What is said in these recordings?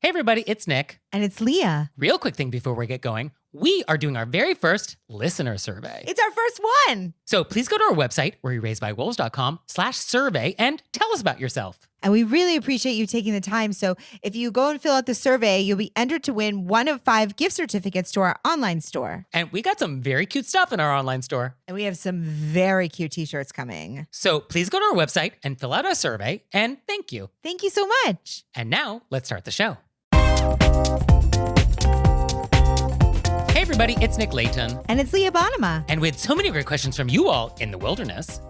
Hey everybody, it's Nick. And it's Leah. Real quick thing before we get going. We are doing our very first listener survey. It's our first one. So please go to our website, wereraisedbywolves.com/survey and tell us about yourself. And we really appreciate you taking the time. So if you go and fill out the survey, you'll be entered to win one of 5 gift certificates to our online store. And we got some very cute stuff in our online store. And we have some very cute t-shirts coming. So please go to our website and fill out our survey. And thank you. Thank you so much. And now let's start the show. Hey everybody, it's Nick Leighton. And it's Leah Bonnema. And we had so many great questions from you all in the wilderness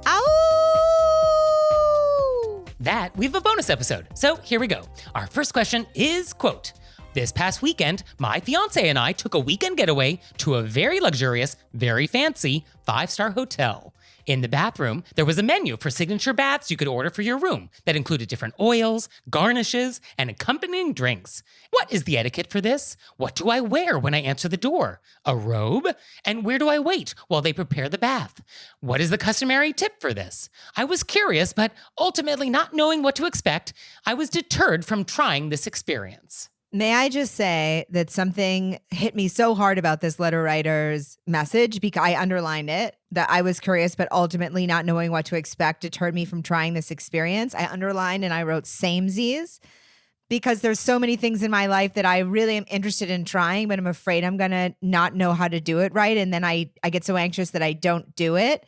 that we have a bonus episode. So here we go. Our first question is, quote, "This past weekend, my fiance and I took a weekend getaway to a very luxurious, very fancy 5-star hotel. In the bathroom, there was a menu for signature baths you could order for your room that included different oils, garnishes, and accompanying drinks. What is the etiquette for this? What do I wear when I answer the door? A robe? And where do I wait while they prepare the bath? What is the customary tip for this? I was curious, but ultimately not knowing what to expect, I was deterred from trying this experience." May I just say that something hit me so hard about this letter writer's message because I underlined it, that I was curious, but ultimately not knowing what to expect deterred me from trying this experience. I underlined and I wrote samesies because there's so many things in my life that I really am interested in trying, but I'm afraid I'm going to not know how to do it right. And then I get so anxious that I don't do it.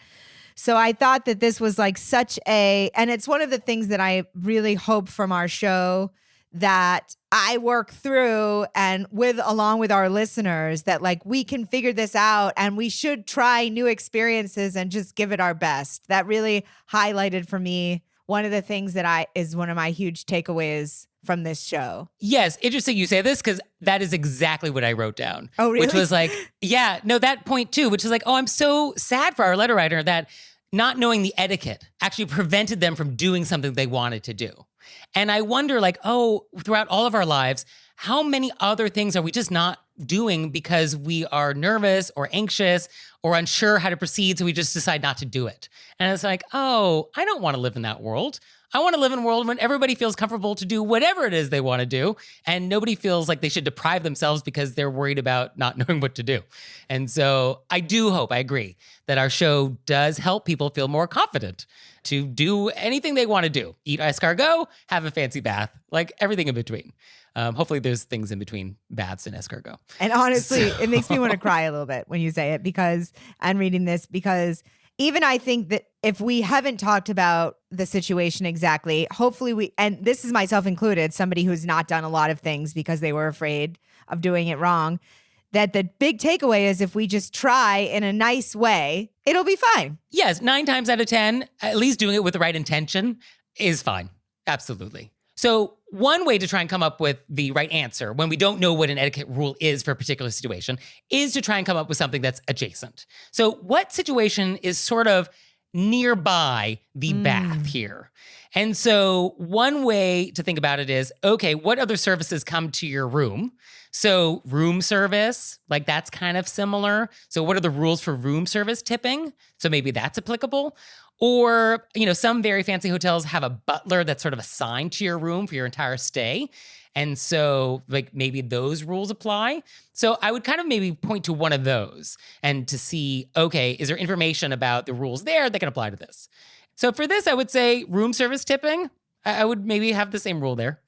So I thought that this was like and it's one of the things that I really hope from our show that I work through and along with our listeners, that like we can figure this out and we should try new experiences and just give it our best. That really highlighted for me one of the things that is one of my huge takeaways from this show. Yes, interesting you say this because that is exactly what I wrote down. Oh, really? Which was like, that point too, which is like, oh, I'm so sad for our letter writer that not knowing the etiquette actually prevented them from doing something they wanted to do. And I wonder, throughout all of our lives, how many other things are we just not doing because we are nervous or anxious or unsure how to proceed, so we just decide not to do it. And it's like, oh, I don't want to live in that world. I want to live in a world when everybody feels comfortable to do whatever it is they want to do, and nobody feels like they should deprive themselves because they're worried about not knowing what to do. And so I do hope, I agree, that our show does help people feel more confident to do anything they want to do. Eat escargot, have a fancy bath, like everything in between. Hopefully there's things in between baths and escargot. And honestly, it makes me want to cry a little bit when you say it because I'm reading this because even I think that if we haven't talked about the situation exactly, hopefully and this is myself included, somebody who's not done a lot of things because they were afraid of doing it wrong, that the big takeaway is if we just try in a nice way, it'll be fine. Yes, 9 times out of 10, at least doing it with the right intention is fine. Absolutely. So one way to try and come up with the right answer when we don't know what an etiquette rule is for a particular situation is to try and come up with something that's adjacent. So what situation is sort of nearby the bath here? And so one way to think about it is, okay, what other services come to your room? So room service, like that's kind of similar. So what are the rules for room service tipping? So maybe that's applicable. Or, some very fancy hotels have a butler that's sort of assigned to your room for your entire stay. And so maybe those rules apply. So I would kind of maybe point to one of those and to see, okay, is there information about the rules there that can apply to this? So for this, I would say room service tipping, I would maybe have the same rule there.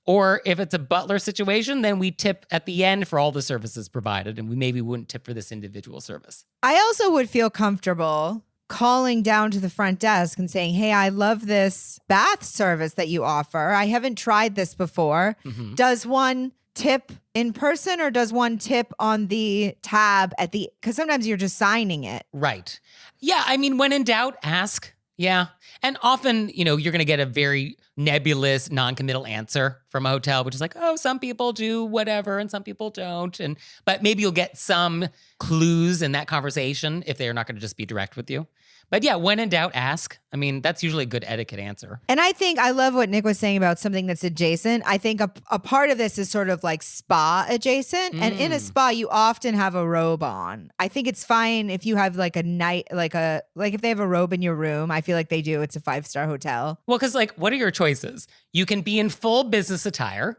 Or if it's a butler situation, then we tip at the end for all the services provided, and we maybe wouldn't tip for this individual service. I also would feel comfortable calling down to the front desk and saying, hey, I love this bath service that you offer. I haven't tried this before. Mm-hmm. Does one tip in person or does one tip on the tab because sometimes you're just signing it. Right. Yeah. I mean, when in doubt, ask. Yeah. And often, you're going to get a very nebulous, non-committal answer from a hotel, which is like, oh, some people do whatever and some people don't. But maybe you'll get some clues in that conversation if they're not going to just be direct with you. But yeah, when in doubt, ask. I mean, that's usually a good etiquette answer. And I think I love what Nick was saying about something that's adjacent. I think a part of this is sort of like spa adjacent. And in a spa, you often have a robe on. I think it's fine if you have like a night, like if they have a robe in your room. I feel like they do. It's a 5-star hotel. Well, because what are your choices? You can be in full business attire,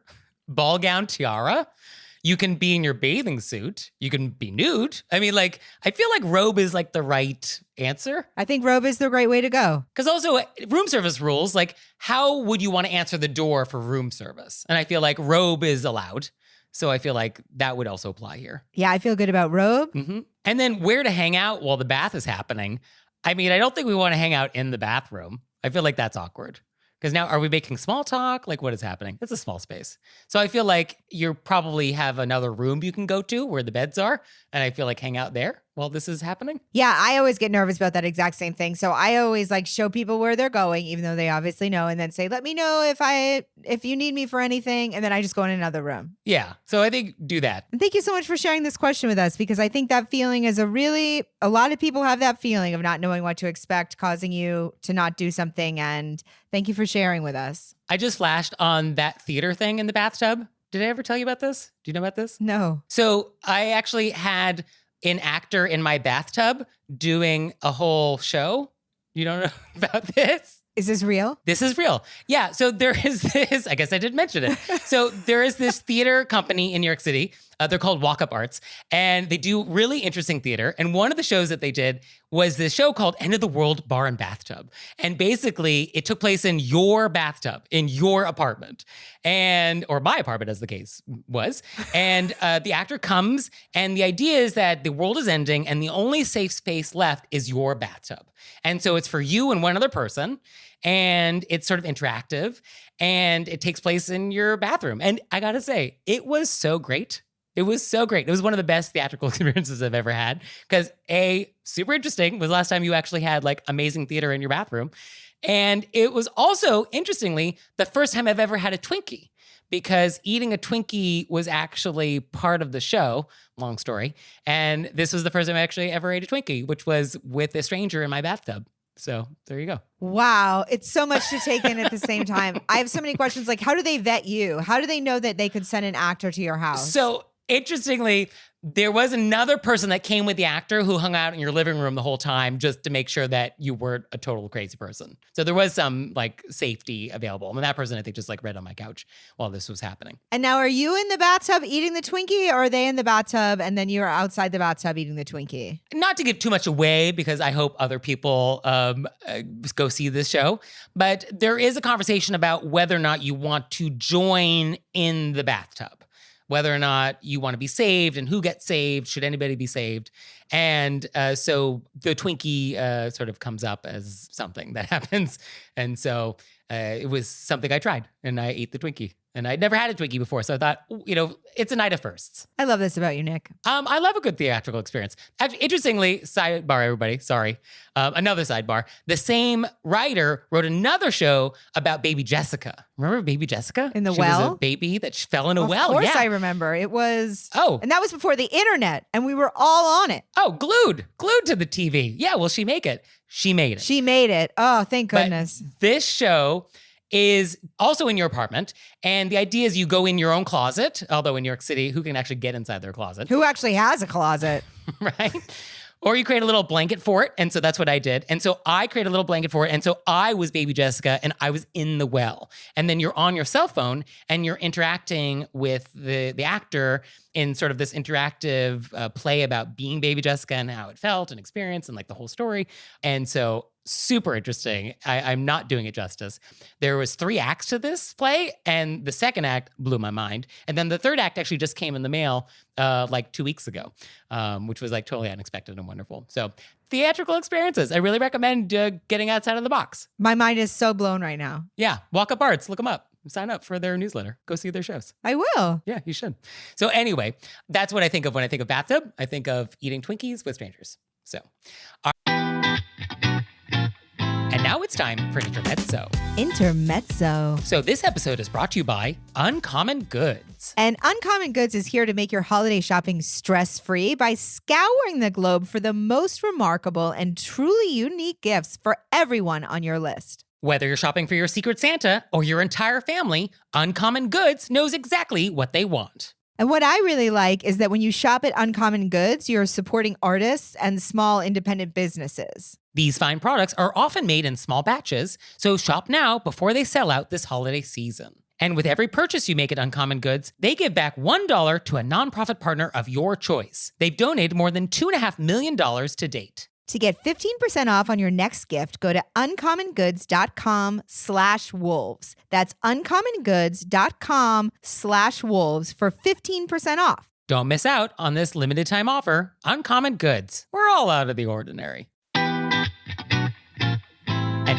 ball gown tiara. You can be in your bathing suit. You can be nude. I mean, like, I feel like robe is like the right answer. I think robe is the right way to go. Because also room service rules, like how would you want to answer the door for room service? And I feel like robe is allowed. So I feel like that would also apply here. Yeah, I feel good about robe. Mm-hmm. And then where to hang out while the bath is happening. I mean, I don't think we want to hang out in the bathroom. I feel like that's awkward. Because now, are we making small talk? Like, what is happening? It's a small space. So I feel like you probably have another room you can go to where the beds are. And I feel like hang out there while this is happening. Yeah, I always get nervous about that exact same thing. So I always like show people where they're going, even though they obviously know, and then say, let me know if you need me for anything. And then I just go in another room. Yeah. So I think do that. And thank you so much for sharing this question with us, because I think that feeling is a lot of people have that feeling of not knowing what to expect, causing you to not do something. And thank you for sharing with us. I just flashed on that theater thing in the bathtub. Did I ever tell you about this? Do you know about this? No. So I actually had an actor in my bathtub doing a whole show. You don't know about this? Is this real? This is real. Yeah. So there is this, I guess I did mention it. So there is this theater company in New York City. They're called Walk Up Arts, and they do really interesting theater. And one of the shows that they did was this show called End of the World Bar and Bathtub. And basically it took place in your bathtub, in your apartment, or my apartment as the case was. And the actor comes, and the idea is that the world is ending and the only safe space left is your bathtub. And so it's for you and one other person. And it's sort of interactive, and it takes place in your bathroom. And I gotta say, it was so great. It was so great. It was one of the best theatrical experiences I've ever had, because super interesting was the last time you actually had like amazing theater in your bathroom. And it was also, interestingly, the first time I've ever had a Twinkie, because eating a Twinkie was actually part of the show, long story. And this was the first time I actually ever ate a Twinkie, which was with a stranger in my bathtub. So there you go. Wow. It's so much to take in at the same time. I have so many questions. Like, how do they vet you? How do they know that they could send an actor to your house? So interestingly, there was another person that came with the actor who hung out in your living room the whole time just to make sure that you weren't a total crazy person. So there was some like safety available. And that person, I think, just like read on my couch while this was happening. And now, are you in the bathtub eating the Twinkie, or are they in the bathtub and then you're outside the bathtub eating the Twinkie? Not to give too much away, because I hope other people go see this show, but there is a conversation about whether or not you want to join in the bathtub, whether or not you want to be saved and who gets saved, should anybody be saved. And so the Twinkie sort of comes up as something that happens. And so it was something I tried, and I ate the Twinkie. And I'd never had a Twinkie before, so I thought, it's a night of firsts. I love this about you, Nick. I love a good theatrical experience. Actually, interestingly, sidebar, everybody, sorry. Another sidebar. The same writer wrote another show about baby Jessica. Remember baby Jessica? In the she well? was a baby that fell in a well. Of course yeah. I remember. It was... Oh. And that was before the internet, and we were all on it. Oh, glued to the TV. Yeah, will she make it? She made it. She made it. Oh, thank goodness. But this show is also in your apartment. And the idea is you go in your own closet, although in New York City, who can actually get inside their closet? Who actually has a closet? Right? Or you create a little blanket for it. And so that's what I did. And so I created a little blanket for it. And so I was baby Jessica, and I was in the well. And then you're on your cell phone and you're interacting with the actor in sort of this interactive play about being baby Jessica and how it felt and experience and like the whole story. And so super interesting. I'm not doing it justice. There was 3 acts to this play, and the second act blew my mind. And then the third act actually just came in the mail like 2 weeks ago, which was like totally unexpected and wonderful. So theatrical experiences. I really recommend getting outside of the box. My mind is so blown right now. Yeah. Walk Up Arts. Look them up. Sign up for their newsletter. Go see their shows. I will. Yeah, you should. So anyway, that's what I think of when I think of bathtub. I think of eating Twinkies with strangers. So, and now it's time for an intermezzo. Intermezzo. So this episode is brought to you by Uncommon Goods. And Uncommon Goods is here to make your holiday shopping stress-free by scouring the globe for the most remarkable and truly unique gifts for everyone on your list. Whether you're shopping for your Secret Santa or your entire family, Uncommon Goods knows exactly what they want. And what I really like is that when you shop at Uncommon Goods, you're supporting artists and small independent businesses. These fine products are often made in small batches, so shop now before they sell out this holiday season. And with every purchase you make at Uncommon Goods, they give back $1 to a nonprofit partner of your choice. They've donated more than $2.5 million to date. To get 15% off on your next gift, go to uncommongoods.com/wolves. That's uncommongoods.com/wolves for 15% off. Don't miss out on this limited time offer. Uncommon Goods. We're all out of the ordinary. And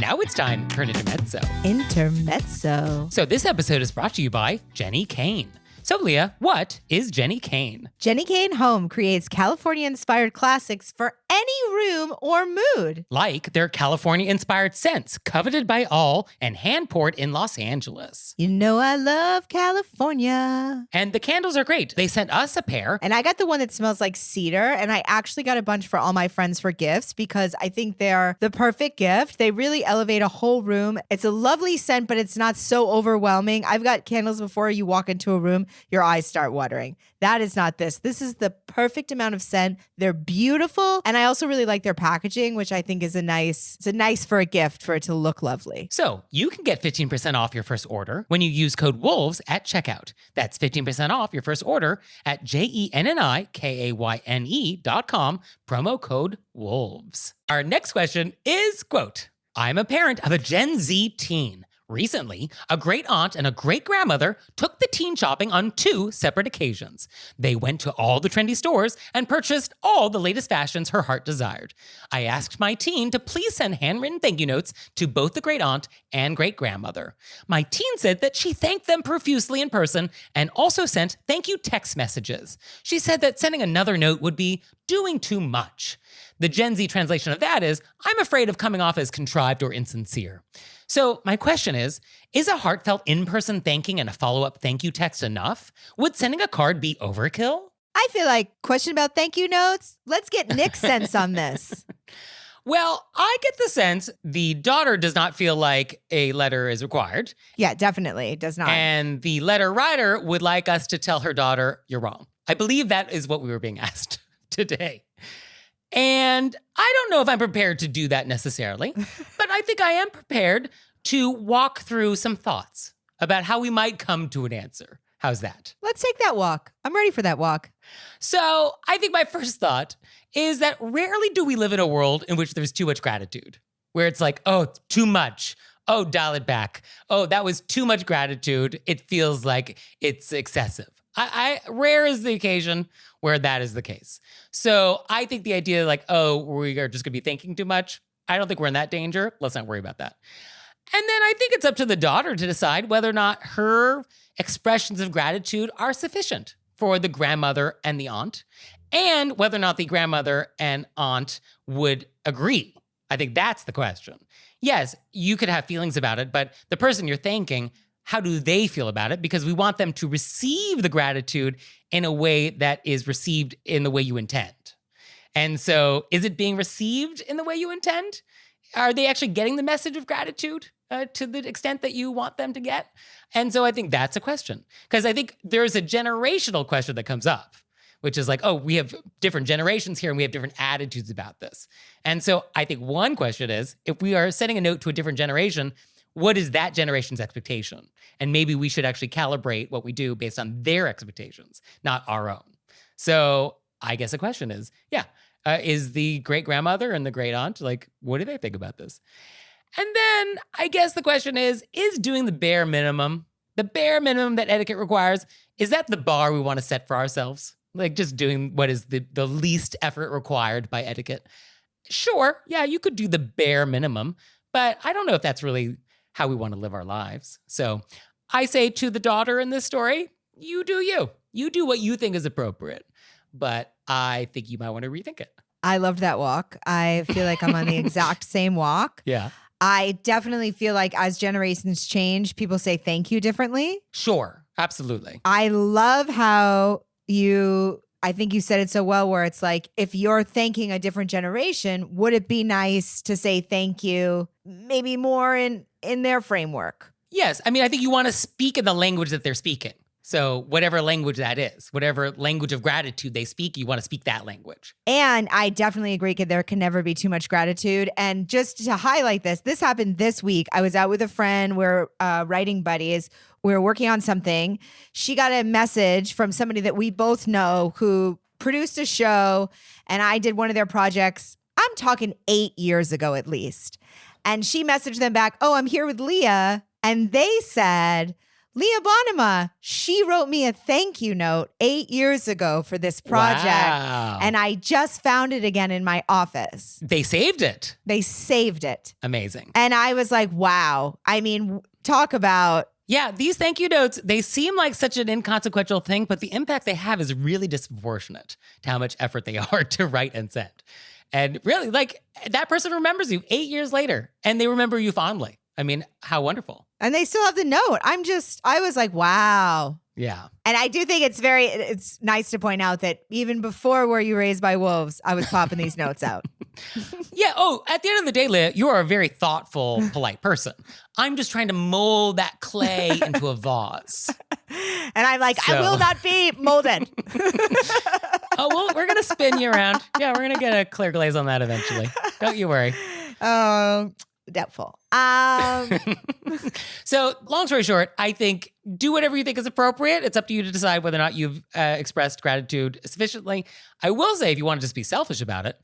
now it's time for an intermezzo. Intermezzo. So this episode is brought to you by Jenny Kane. So Leah, what is Jenny Kane? Jenny Kane Home creates California-inspired classics for any room or mood. Like their California-inspired scents, coveted by all and hand-poured in Los Angeles. You know I love California. And the candles are great. They sent us a pair. And I got the one that smells like cedar, and I actually got a bunch for all my friends for gifts because I think they're the perfect gift. They really elevate a whole room. It's a lovely scent, but it's not so overwhelming. I've got candles before you walk into a room, your eyes start watering. That is not this. This is the perfect amount of scent. They're beautiful. And I also really like their packaging, which I think is a nice for a gift for it to look lovely. So you can get 15% off your first order when you use code WOLVES at checkout. That's 15% off your first order at JENNIKAYNE.com, promo code WOLVES. Our next question is, quote, I'm a parent of a Gen Z teen. Recently, a great aunt and a great grandmother took the teen shopping on 2 separate occasions. They went to all the trendy stores and purchased all the latest fashions her heart desired. I asked my teen to please send handwritten thank you notes to both the great aunt and great grandmother. My teen said that she thanked them profusely in person and also sent thank you text messages. She said that sending another note would be doing too much. The Gen Z translation of that is, I'm afraid of coming off as contrived or insincere. So my question is a heartfelt in-person thanking and a follow-up thank you text enough? Would sending a card be overkill? I feel like question about thank you notes. Let's get Nick's sense on this. Well, I get the sense the daughter does not feel like a letter is required. Yeah, definitely. It does not. And the letter writer would like us to tell her daughter, you're wrong. I believe that is what we were being asked today. And I don't know if I'm prepared to do that necessarily, but I think I am prepared to walk through some thoughts about how we might come to an answer. How's that? Let's take that walk. I'm ready for that walk. So I think my first thought is that rarely do we live in a world in which there's too much gratitude, where it's like, oh, too much. Oh, dial it back. Oh, that was too much gratitude. It feels like it's excessive. Rare is the occasion where that is the case. So I think the idea like, oh, we are just going to be thinking too much, I don't think we're in that danger. Let's not worry about that. And then I think it's up to the daughter to decide whether or not her expressions of gratitude are sufficient for the grandmother and the aunt, and whether or not the grandmother and aunt would agree. I think that's the question. Yes, you could have feelings about it, but the person you're thanking, how do they feel about it? Because we want them to receive the gratitude in a way that is received in the way you intend. And so is it being received in the way you intend? Are they actually getting the message of gratitude to the extent that you want them to get? And so I think that's a question. Because I think there's a generational question that comes up, which is like, oh, we have different generations here and we have different attitudes about this. And so I think one question is, if we are sending a note to a different generation, what is that generation's expectation? And maybe we should actually calibrate what we do based on their expectations, not our own. So I guess the question is, is the great grandmother and the great aunt, like, what do they think about this? And then I guess the question is doing the bare minimum that etiquette requires, is that the bar we want to set for ourselves? Like just doing what is the least effort required by etiquette? Sure, yeah, you could do the bare minimum, but I don't know if that's really how we want to live our lives. So I say to the daughter in this story, you do you. You do what you think is appropriate. But I think you might want to rethink it. I loved that walk. I feel like I'm on the exact same walk. Yeah. I definitely feel like as generations change, people say thank you differently. Sure, absolutely. I love how I think you said it so well, where it's like, if you're thanking a different generation, would it be nice to say thank you maybe more in their framework? Yes. I mean, I think you want to speak in the language that they're speaking. So whatever language that is, whatever language of gratitude they speak, you want to speak that language. And I definitely agree that there can never be too much gratitude. And just to highlight this happened this week. I was out with a friend. We're writing buddies. We were working on something. She got a message from somebody that we both know who produced a show, and I did one of their projects. I'm talking 8 years ago at least. And she messaged them back, "Oh, I'm here with Leah." And they said, "Leah Bonnema, she wrote me a thank you note 8 years ago for this project." Wow. And I just found it again in my office. They saved it. They saved it. Amazing. And I was like, wow. I mean, talk about. Yeah, these thank you notes, they seem like such an inconsequential thing, but the impact they have is really disproportionate to how much effort they are to write and send. And really, like, that person remembers you 8 years later, and they remember you fondly. I mean, how wonderful. And they still have the note. I was like, wow. Yeah. And I do think it's nice to point out that even before Were You Raised by Wolves, I was popping these notes out. Yeah. Oh, at the end of the day, Leah, you are a very thoughtful, polite person. I'm just trying to mold that clay into a vase. And I'm like, I will not be molded. Oh, well, we're going to spin you around. Yeah, we're going to get a clear glaze on that eventually. Don't you worry. Doubtful. So long story short, I think do whatever you think is appropriate. It's up to you to decide whether or not you've expressed gratitude sufficiently. I will say, if you want to just be selfish about it,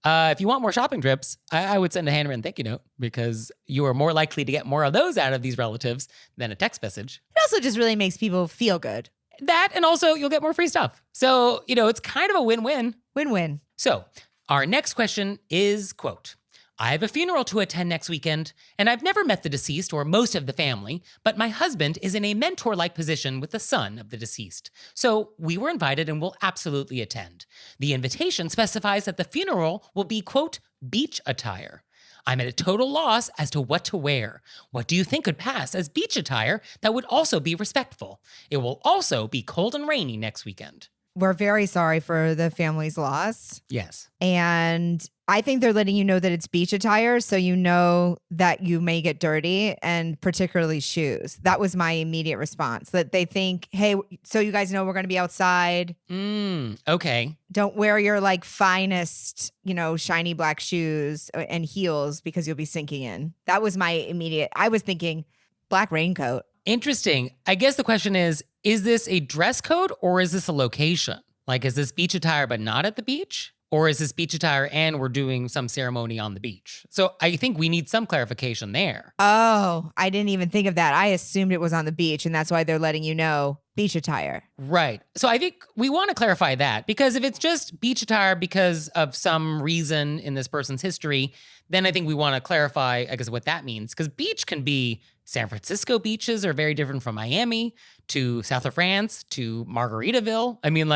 if you want more shopping trips, I would send a handwritten thank you note, because you are more likely to get more of those out of these relatives than a text message. It also just really makes people feel good. That, and also you'll get more free stuff. So, it's kind of a win-win. Win-win. So our next question is, quote, "I have a funeral to attend next weekend, and I've never met the deceased or most of the family, but my husband is in a mentor-like position with the son of the deceased. So we were invited and will absolutely attend. The invitation specifies that the funeral will be, quote, beach attire. I'm at a total loss as to what to wear. What do you think could pass as beach attire that would also be respectful? It will also be cold and rainy next weekend." We're very sorry for the family's loss. Yes. And I think they're letting you know that it's beach attire, so you know that you may get dirty, and particularly shoes. That was my immediate response, that they think, hey, so you guys know we're going to be outside. Okay. Don't wear your finest, shiny black shoes and heels because you'll be sinking in. That was my immediate, I was thinking black raincoat. Interesting. I guess the question is this a dress code or is this a location? Like, is this beach attire but not at the beach? Or is this beach attire and we're doing some ceremony on the beach? So I think we need some clarification there. Oh, I didn't even think of that. I assumed it was on the beach, and that's why they're letting you know beach attire. Right. So I think we want to clarify that, because if it's just beach attire because of some reason in this person's history, then I think we want to clarify, I guess, what that means. Because beach can be San Francisco beaches are very different from Miami to south of France to Margaritaville. I mean,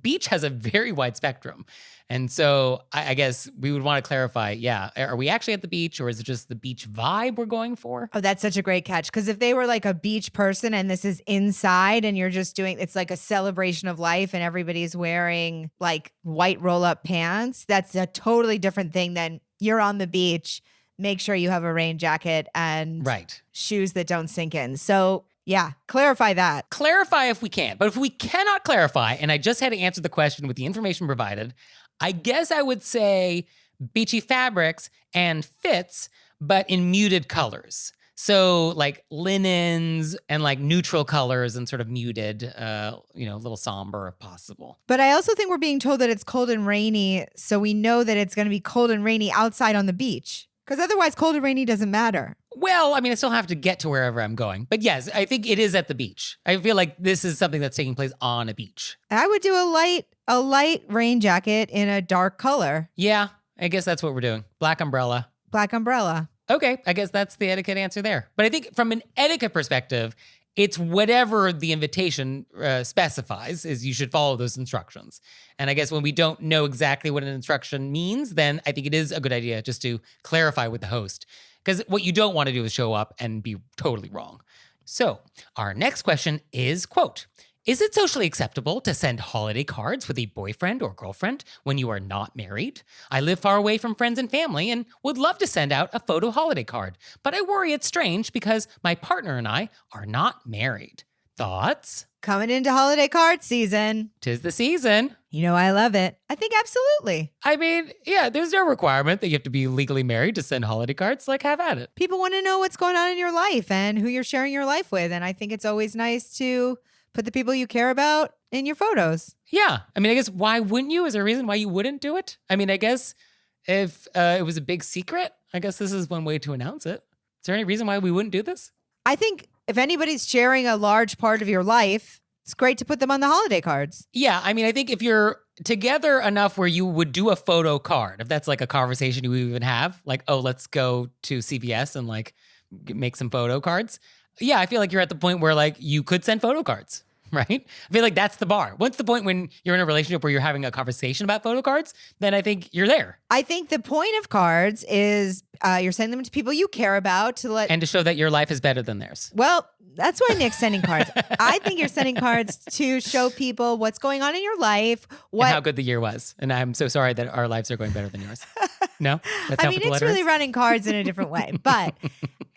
beach has a very wide spectrum. And so I guess we would want to clarify, are we actually at the beach, or is it just the beach vibe we're going for? Oh, that's such a great catch. Because if they were like a beach person and this is inside and you're just doing, it's like a celebration of life and everybody's wearing white roll-up pants, that's a totally different thing than you're on the beach. Make sure you have a rain jacket and shoes that don't sink in. So yeah, clarify that. Clarify if we can. But if we cannot clarify, and I just had to answer the question with the information provided, I guess I would say beachy fabrics and fits, but in muted colors. So linens and neutral colors and sort of muted, a little somber if possible. But I also think we're being told that it's cold and rainy. So we know that it's going to be cold and rainy outside on the beach. Because otherwise cold and rainy doesn't matter. Well, I still have to get to wherever I'm going. But yes, I think it is at the beach. I feel like this is something that's taking place on a beach. I would do a light rain jacket in a dark color. Yeah, I guess that's what we're doing. Black umbrella. Black umbrella. Okay, I guess that's the etiquette answer there. But I think from an etiquette perspective, it's whatever the invitation specifies is you should follow those instructions. And I guess when we don't know exactly what an instruction means, then I think it is a good idea just to clarify with the host. Because what you don't want to do is show up and be totally wrong. So our next question is, quote, "Is it socially acceptable to send holiday cards with a boyfriend or girlfriend when you are not married? I live far away from friends and family and would love to send out a photo holiday card, but I worry it's strange because my partner and I are not married. Thoughts? Coming into holiday card season. 'Tis the season. You know, I love it. I think absolutely. I mean, yeah, there's no requirement that you have to be legally married to send holiday cards. Like, have at it. People want to know what's going on in your life and who you're sharing your life with. And I think it's always nice to put the people you care about in your photos. Yeah. I mean, I guess why wouldn't you? Is there a reason why you wouldn't do it? I mean, I guess if it was a big secret, I guess this is one way to announce it. Is there any reason why we wouldn't do this? I think if anybody's sharing a large part of your life, it's great to put them on the holiday cards. Yeah. I mean, I think if you're together enough where you would do a photo card, if that's like a conversation you even have, like, oh, let's go to CVS and like make some photo cards. Yeah, I feel like you're at the point where like you could send photo cards. Right? I feel like that's the bar. What's the point when you're in a relationship where you're having a conversation about photo cards? Then I think you're there. I think the point of cards is you're sending them to people you care about to let... And to show that your life is better than theirs. Well, that's why Nick's sending cards. I think you're sending cards to show people what's going on in your life. And how good the year was. And I'm so sorry that our lives are going better than yours. No? That's I mean, Nick's really running cards in a different way. But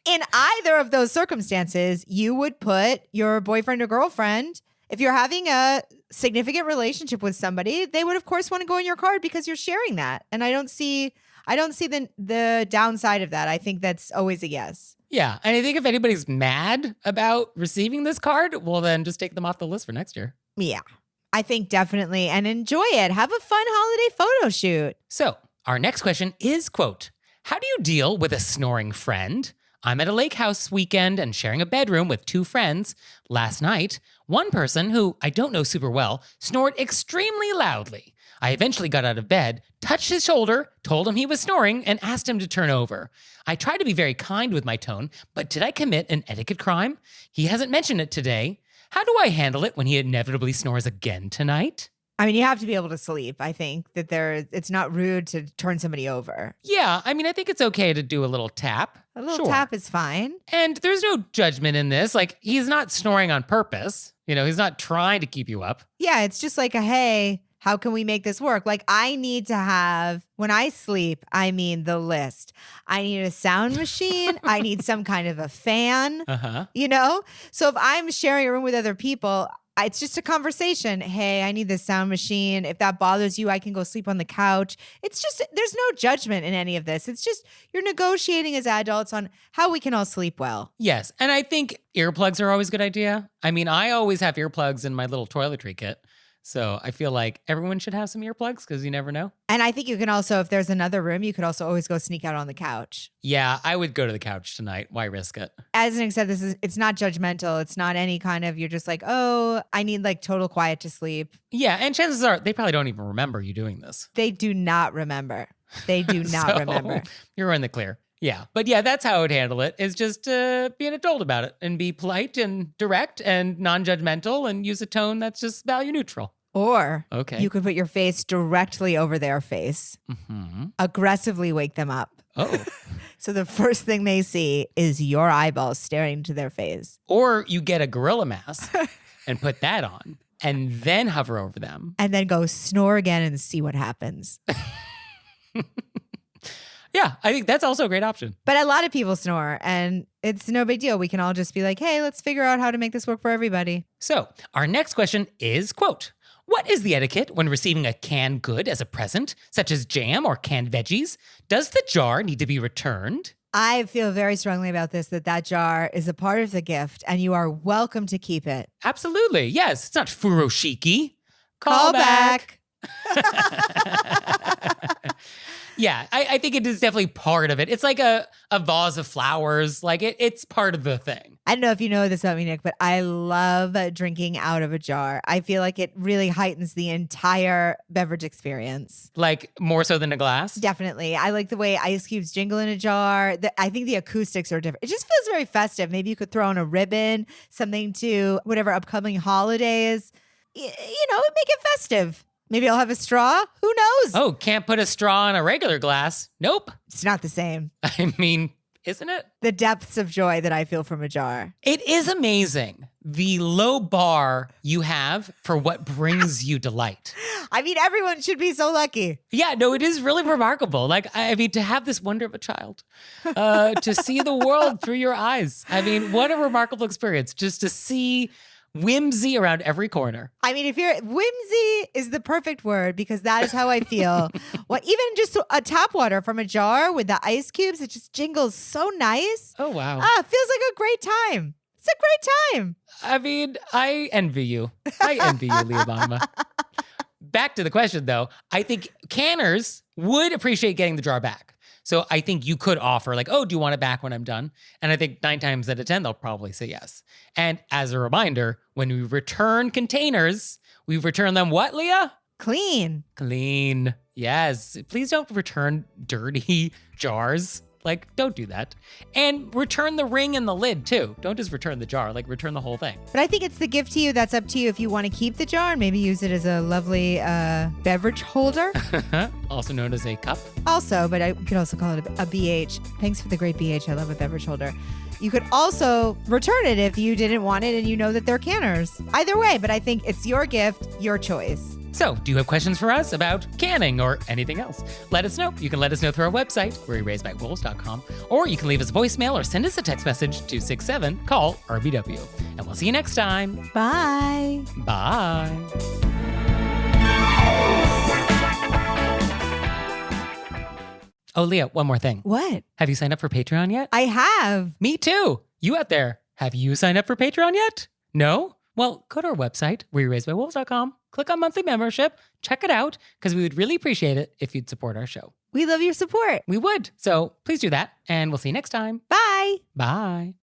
in either of those circumstances, you would put your boyfriend or girlfriend... If you're having a significant relationship with somebody, they would of course want to go in your card because you're sharing that. And I don't see the downside of that. I think that's always a yes. Yeah. And I think if anybody's mad about receiving this card, well, then just take them off the list for next year. Yeah, I think definitely. And enjoy it. Have a fun holiday photo shoot. So our next question is, quote, how do you deal with a snoring friend? I'm at a lake house weekend and sharing a bedroom with two friends. Last night, one person, who I don't know super well, snored extremely loudly. I eventually got out of bed, touched his shoulder, told him he was snoring, and asked him to turn over. I tried to be very kind with my tone, but did I commit an etiquette crime? He hasn't mentioned it today. How do I handle it when he inevitably snores again tonight? I mean, you have to be able to sleep. I think that it's not rude to turn somebody over. Yeah, I mean, I think it's okay to do a little tap. A little tap is fine. And there's no judgment in this. Like, he's not snoring on purpose. You know, he's not trying to keep you up. Yeah, it's just like hey, how can we make this work? Like, I need to have, when I sleep, I mean the list. I need a sound machine. I need some kind of a fan, you know? So if I'm sharing a room with other people, it's just a conversation. Hey, I need this sound machine. If that bothers you, I can go sleep on the couch. It's just, there's no judgment in any of this. It's just, you're negotiating as adults on how we can all sleep well. Yes. And I think earplugs are always a good idea. I mean, I always have earplugs in my little toiletry kit. So I feel like everyone should have some earplugs because you never know. And I think you can also, if there's another room, you could also always go sneak out on the couch. Yeah, I would go to the couch tonight. Why risk it? As Nick said, it's not judgmental. It's not any kind of, you're just like, oh, I need like total quiet to sleep. Yeah, and chances are they probably don't even remember you doing this. They do not remember. They do not remember. You're in the clear. Yeah. But yeah, that's how I would handle it, is just be an adult about it and be polite and direct and non-judgmental and use a tone that's just value neutral. Or okay, you could put your face directly over their face, aggressively wake them up. Oh. So the first thing they see is your eyeballs staring into their face. Or you get a gorilla mask and put that on and then hover over them. And then go snore again and see what happens. Yeah, I think that's also a great option. But a lot of people snore and it's no big deal. We can all just be like, hey, let's figure out how to make this work for everybody. So our next question is, quote, what is the etiquette when receiving a canned good as a present, such as jam or canned veggies? Does the jar need to be returned? I feel very strongly about this, that jar is a part of the gift and you are welcome to keep it. Absolutely. Yes, it's not furoshiki. Call back. Yeah, I think it is definitely part of it. It's like a vase of flowers. Like it's part of the thing. I don't know if you know this about me, Nick, but I love drinking out of a jar. I feel like it really heightens the entire beverage experience. Like more so than a glass? Definitely. I like the way ice cubes jingle in a jar. I think the acoustics are different. It just feels very festive. Maybe you could throw on a ribbon, something to whatever upcoming holidays. You know, make it festive. Maybe I'll have a straw. Who knows? Oh, can't put a straw in a regular glass. Nope. It's not the same. I mean, isn't it? The depths of joy that I feel from a jar. It is amazing the low bar you have for what brings you delight. I mean, everyone should be so lucky. Yeah, no, it is really remarkable. Like, I mean, to have this wonder of a child, to see the world through your eyes. I mean, what a remarkable experience just to see whimsy around every corner. I mean, if you're whimsy is the perfect word because that is how I feel. Even just a tap water from a jar with the ice cubes, it just jingles so nice. Oh, wow. It feels like a great time. It's a great time. I mean, I envy you. I envy you, Leah Bonnema. Back to the question, though. I think canners would appreciate getting the jar back. So I think you could offer like, oh, do you want it back when I'm done? And I think 9 times out of 10, they'll probably say yes. And as a reminder, when we return containers, we return them what, Leah? Clean. Clean. Yes. Please don't return dirty jars. Like, don't do that. And return the ring and the lid, too. Don't just return the jar. Like, return the whole thing. But I think it's the gift to you. That's up to you if you want to keep the jar and maybe use it as a lovely beverage holder. Also known as a cup. Also, but I could also call it a BH. Thanks for the great BH. I love a beverage holder. You could also return it if you didn't want it and you know that they're canners. Either way, but I think it's your gift, your choice. So, do you have questions for us about canning or anything else? Let us know. You can let us know through our website, wereraisedbywolves.com, or you can leave us a voicemail or send us a text message to 267-CALL-RBW. And we'll see you next time. Bye. Bye. Oh, Leah, one more thing. What? Have you signed up for Patreon yet? I have. Me too. You out there, have you signed up for Patreon yet? No? Well, go to our website, wereraisedbywolves.com, click on monthly membership, check it out, because we would really appreciate it if you'd support our show. We love your support. We would. So please do that, and we'll see you next time. Bye. Bye.